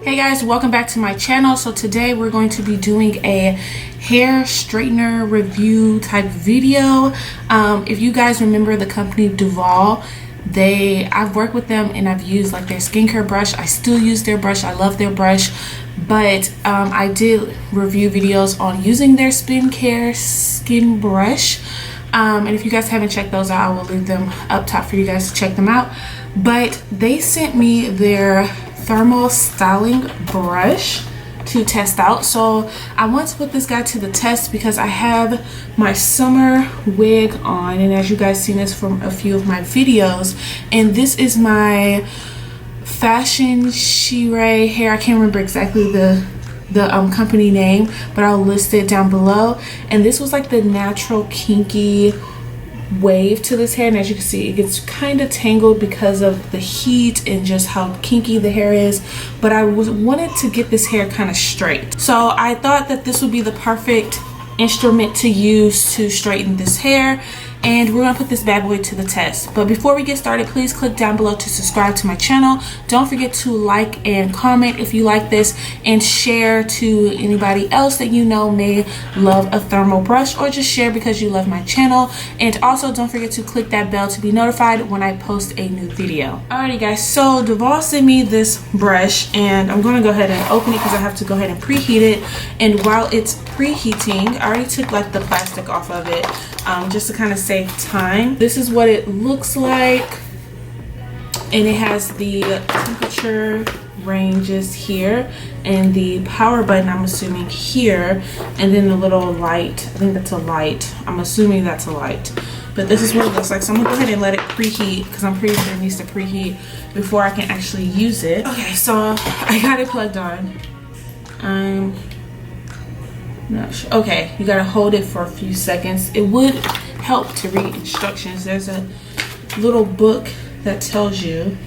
Hey guys, welcome back to my channel. So today we're going to be doing a hair straightener review type video. If you guys remember the company Duvolle, I've worked with them and I've used like their skincare brush. I still use their brush. I love their brush, but I did review videos on using their skincare skin brush. And if you guys haven't checked those out, I will leave them up top for you guys to check them out. But they sent me their thermal styling brush to test out. So I want to put this guy to the test because I have my summer wig on, and as you guys seen this from a few of my videos, and this is my fashion Shire hair. I can't remember exactly the company name, but I'll list it down below. And this was like the natural kinky wave to this hair, and as you can see, it gets kind of tangled because of the heat and just how kinky the hair is. But I wanted to get this hair kind of straight, so I thought that this would be the perfect instrument to use to straighten this hair, and we're gonna put this bad boy to the test. But before we get started, please click down below to subscribe to my channel. Don't forget to like and comment if you like this, and share to anybody else that you know may love a thermal brush, or just share because you love my channel. And also don't forget to click that bell to be notified when I post a new video. Alrighty guys, so Duvolle sent me this brush, and I'm gonna go ahead and open it because I have to go ahead and preheat it. And while it's preheating, I already took like the plastic off of it, just to kind of save time. This is what it looks like, and it has the temperature ranges here and the power button, I'm assuming, here, and then the little light. I think that's a light. I'm assuming that's a light, but this is what it looks like. So I'm gonna go ahead and let it preheat because I'm pretty sure it needs to preheat before I can actually use it. Okay, so I got it plugged on. I'm not sure. Okay, you gotta hold it for a few seconds. It would help to read instructions. There's a little book that tells you,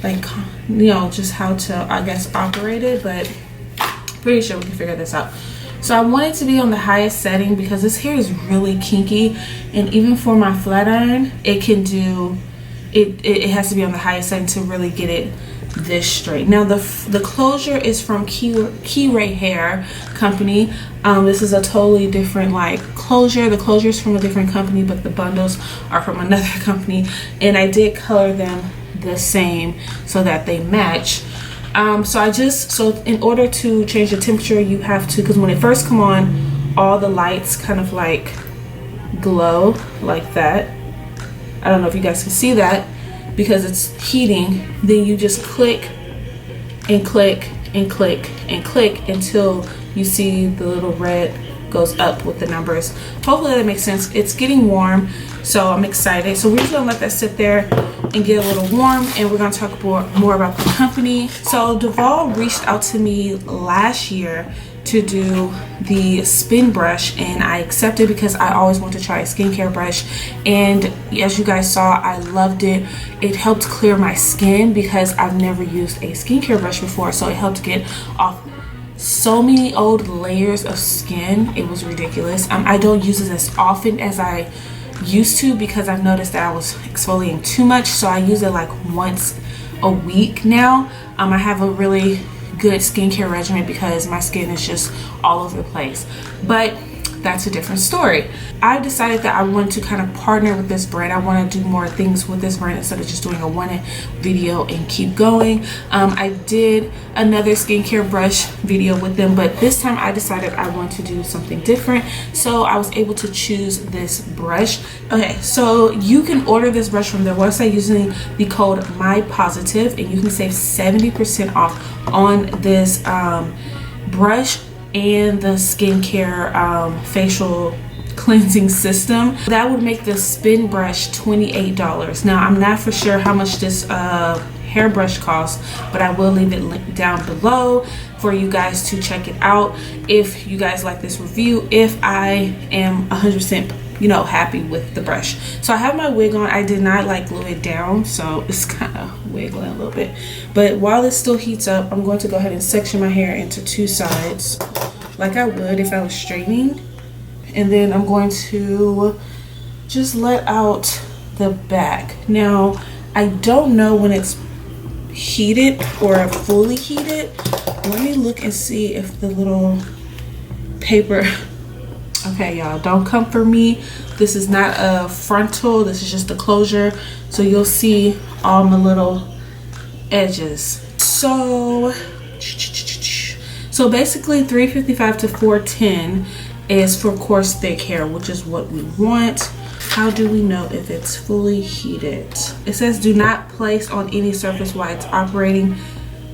like, you know, just how to, I guess, operate it, but pretty sure we can figure this out. So I want it to be on the highest setting because this hair is really kinky, and even for my flat iron, it can do it has to be on the highest setting to really get it this straight. Now the closure is from Key Ray Hair Company. This is a totally different like closure. The closure is from a different company, but the bundles are from another company, and I did color them the same so that they match. So in order to change the temperature, you have to, because when it first come on, all the lights kind of like glow like that. I don't know if you guys can see that because it's heating. Then you just click and click and click and click until you see the little red goes up with the numbers. Hopefully that makes sense. It's getting warm, so I'm excited. So we're just gonna let that sit there and get a little warm, and we're gonna talk more about the company. So Duvolle reached out to me last year to do the spin brush, and I accepted because I always want to try a skincare brush. And as you guys saw, I loved it. It helped clear my skin because I've never used a skincare brush before, so it helped get off so many old layers of skin. It was ridiculous. I don't use it as often as I used to because I've noticed that I was exfoliating too much, so I use it like once a week now. I have a really good skincare regimen because my skin is just all over the place, but that's a different story. I decided that I wanted to kind of partner with this brand. I want to do more things with this brand instead of just doing a one video and keep going. I did another skincare brush video with them, but this time I decided I want to do something different, so I was able to choose this brush. Okay, so you can order this brush from their website using the code MyPositive, and you can save 70% off on this brush and the skincare facial cleansing system. That would make the spin brush $28. Now I'm not for sure how much this hairbrush costs, but I will leave it linked down below for you guys to check it out if you guys like this review, if I am 100% happy with the brush. So I have my wig on. I did not like glue it down, so it's kind of wiggling a little bit, but while this still heats up, I'm going to go ahead and section my hair into two sides like I would if I was straightening, and then I'm going to just let out the back. Now I don't know when it's heated or fully heated. Let me look and see if the little paper, okay y'all, don't come for me. This is not a frontal, this is just a closure, so you'll see all my little edges. So basically 355 to 410 is for coarse thick hair, which is what we want. How do we know if it's fully heated? It says do not place on any surface while it's operating.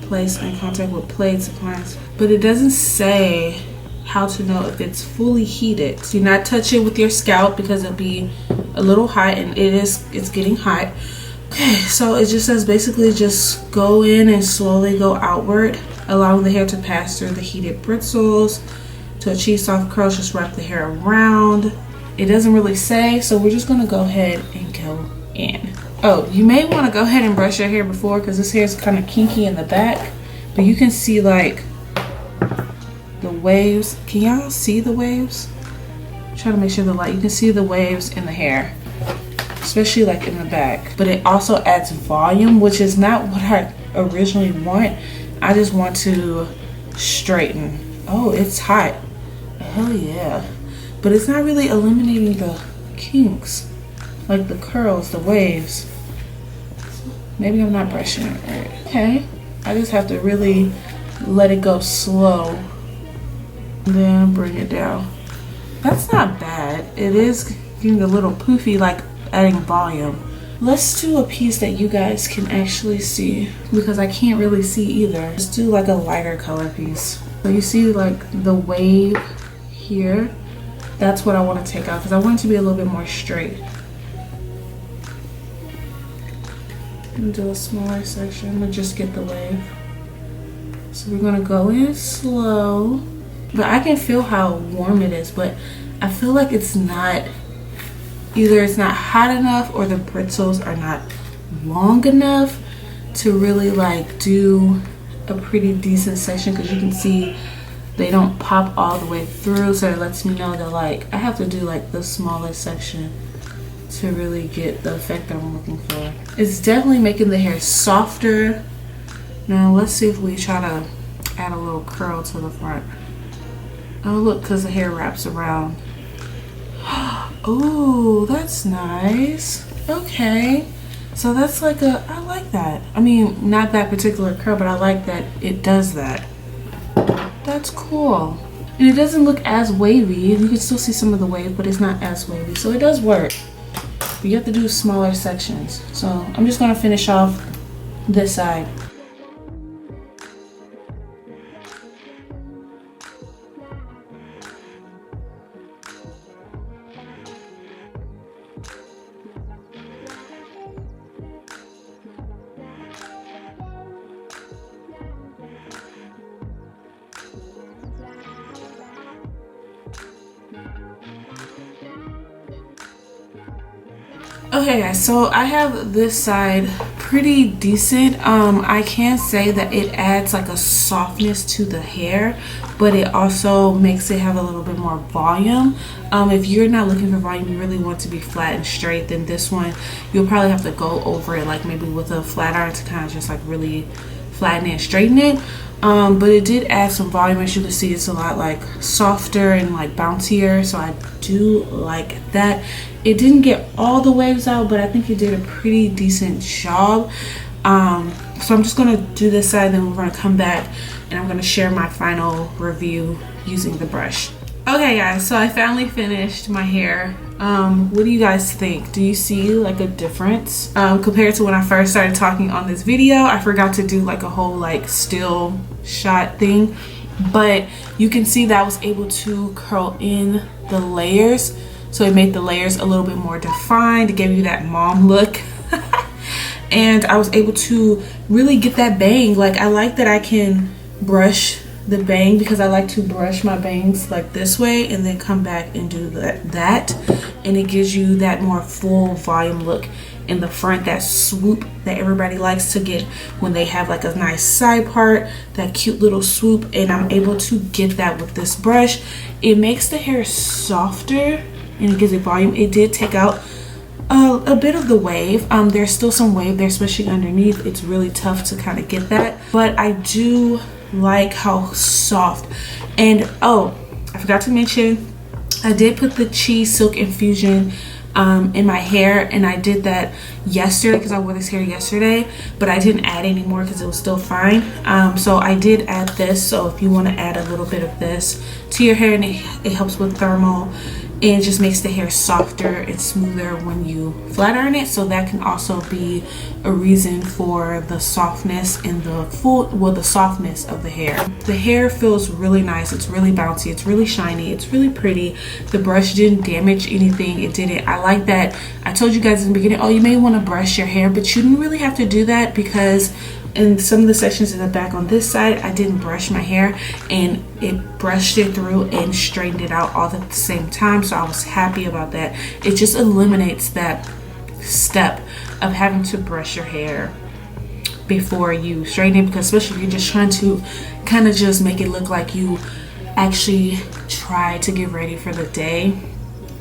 Place in contact with plates, appliance. But it doesn't say how to know if it's fully heated. Do not touch it with your scalp because it'll be a little hot, and it's getting hot. Okay, so it just says basically just go in and slowly go outward, allowing the hair to pass through the heated bristles. To achieve soft curls, just wrap the hair around. It doesn't really say, so we're just gonna go ahead and go in. Oh, you may want to go ahead and brush your hair before, because this hair is kind of kinky in the back, but you can see like the waves. Can y'all see the waves? Try to make sure the light, you can see the waves in the hair, especially like in the back. But it also adds volume, which is not what I originally want. I just want to straighten. Oh, it's hot. Oh yeah. But it's not really eliminating the kinks, like the curls, the waves. Maybe I'm not brushing it right. Okay, I just have to really let it go slow, then bring it down. That's not bad. It is getting a little poofy, like adding volume. Let's do a piece that you guys can actually see, because I can't really see either. Let's do like a lighter color piece. So you see like the wave here. That's what I want to take out, because I want it to be a little bit more straight. And do a smaller section to just get the wave. So we're gonna go in slow, but I can feel how warm it is, but I feel like it's not, either it's not hot enough or the bristles are not long enough to really like do a pretty decent section, because you can see they don't pop all the way through, so it lets me know that like I have to do like the smallest section to really get the effect that I'm looking for. It's definitely making the hair softer. Now let's see if we try to add a little curl to the front. Oh look, because the hair wraps around. Oh, that's nice. Okay, so that's like a, I like that. I mean, not that particular curl, but I like that it does that. That's cool. And it doesn't look as wavy. You can still see some of the wave, but it's not as wavy, so it does work. But you have to do smaller sections. So I'm just gonna finish off this side. Okay guys, so I have this side pretty decent. I can say that it adds like a softness to the hair, but it also makes it have a little bit more volume. If you're not looking for volume, you really want to be flat and straight, then this one you'll probably have to go over it like maybe with a flat iron to kind of just like really flatten it and straighten it. But it did add some volume. As you can see, it's a lot like softer and like bouncier, so I do like that. It didn't get all the waves out, but I think it did a pretty decent job. So I'm just gonna do this side, then we're gonna come back and I'm gonna share my final review using the brush. Okay guys, so I finally finished my hair. What do you guys think? Do you see like a difference compared to when I first started talking on this video? I forgot to do like a whole like still shot thing, but you can see that I was able to curl in the layers, so it made the layers a little bit more defined. It gave you that mom look. And I was able to really get that bang. Like I like that I can brush the bang, because I like to brush my bangs like this way and then come back and do that, and it gives you that more full volume look in the front, that swoop that everybody likes to get when they have like a nice side part, that cute little swoop. And I'm able to get that with this brush. It makes the hair softer and it gives it volume. It did take out a bit of the wave. There's still some wave there, especially underneath. It's really tough to kind of get that, but I do like how soft. And oh, I forgot to mention, I did put the cheese silk infusion in my hair, and I did that yesterday because I wore this hair yesterday, but I didn't add any more because it was still fine. So I did add this, so if you want to add a little bit of this to your hair, and it helps with thermal and just makes the hair softer and smoother when you flat iron it. So that can also be a reason for the softness and the softness of the hair. The hair feels really nice. It's really bouncy. It's really shiny. It's really pretty. The brush didn't damage anything. It didn't. I like that. I told you guys in the beginning, oh, you may want to brush your hair, but you didn't really have to do that because in some of the sections in the back on this side, I didn't brush my hair, and it brushed it through and straightened it out all at the same time. So I was happy about that. It just eliminates that step of having to brush your hair before you straighten it, because especially if you're just trying to kind of just make it look like you actually try to get ready for the day.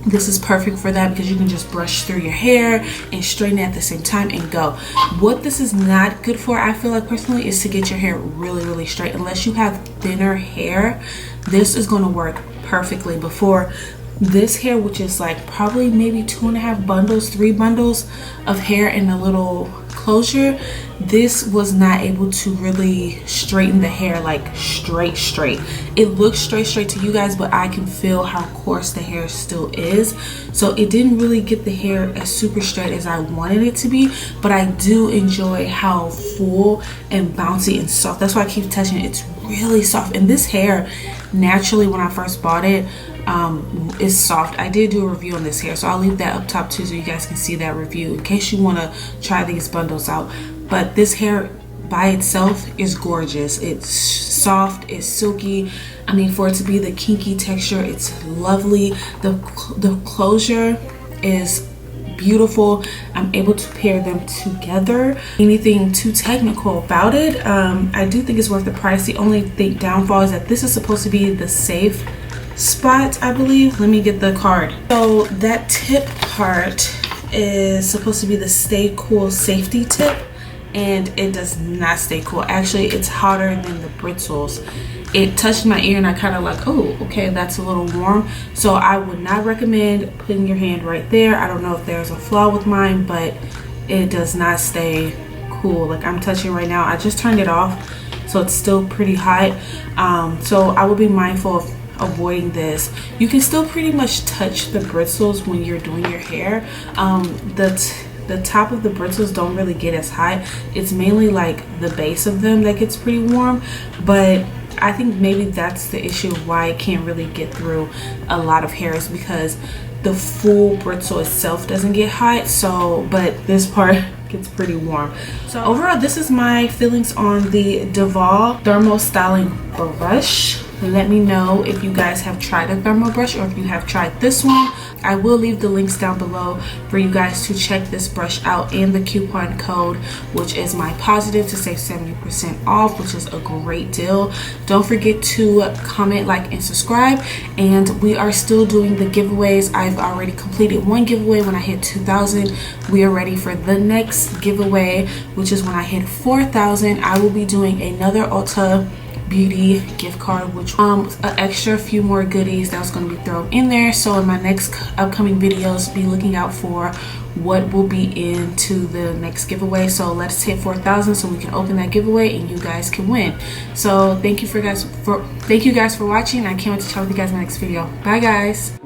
This is perfect for that because you can just brush through your hair and straighten it at the same time and go. What this is not good for, I feel like personally, is to get your hair really straight. Unless you have thinner hair, this is going to work perfectly. Before this hair, which is like probably maybe 2.5 bundles, 3 bundles of hair in a little closure, this was not able to really straighten the hair like straight. It looks straight to you guys, but I can feel how coarse the hair still is. So it didn't really get the hair as super straight as I wanted it to be, but I do enjoy how full and bouncy and soft. That's why I keep touching it. It's really soft, and this hair naturally, when I first bought it, is soft. I did do a review on this hair, so I'll leave that up top too, so you guys can see that review in case you want to try these bundles out. But this hair by itself is gorgeous. It's soft, it's silky. I mean, for it to be the kinky texture, it's lovely. The closure is beautiful. I'm able to pair them together. Anything too technical about it, I do think it's worth the price. The only downfall is that this is supposed to be the safe spot, I believe. Let me get the card. So that tip part is supposed to be the stay cool safety tip, and it does not stay cool. Actually, it's hotter than the bristles. It touched my ear and I kind of like, oh, okay, that's a little warm. So I would not recommend putting your hand right there. I don't know if there's a flaw with mine, but it does not stay cool. Like I'm touching right now, I just turned it off, so it's still pretty hot. So I would be mindful of avoiding this. You can still pretty much touch the bristles when you're doing your hair. The top of the bristles don't really get as hot. It's mainly like the base of them that gets pretty warm, but I think maybe that's the issue of why it can't really get through a lot of hairs, because the full bristle itself doesn't get hot. So, but this part gets pretty warm. So overall, this is my feelings on the Duvolle thermal styling brush. Let me know if you guys have tried a thermal brush or if you have tried this one. I will leave the links down below for you guys to check this brush out, and the coupon code, which is my positive, to save 70% off, which is a great deal. Don't forget to comment, like, and subscribe. And we are still doing the giveaways. I've already completed one giveaway when I hit 2,000. We are ready for the next giveaway, which is when I hit 4,000. I will be doing another Ulta Beauty gift card, which an extra few more goodies that was going to be thrown in there. So in my next upcoming videos, be looking out for what will be into the next giveaway. So let's hit 4,000 so we can open that giveaway and you guys can win. So thank you guys for watching. I can't wait to chat with you guys in the next video. Bye guys.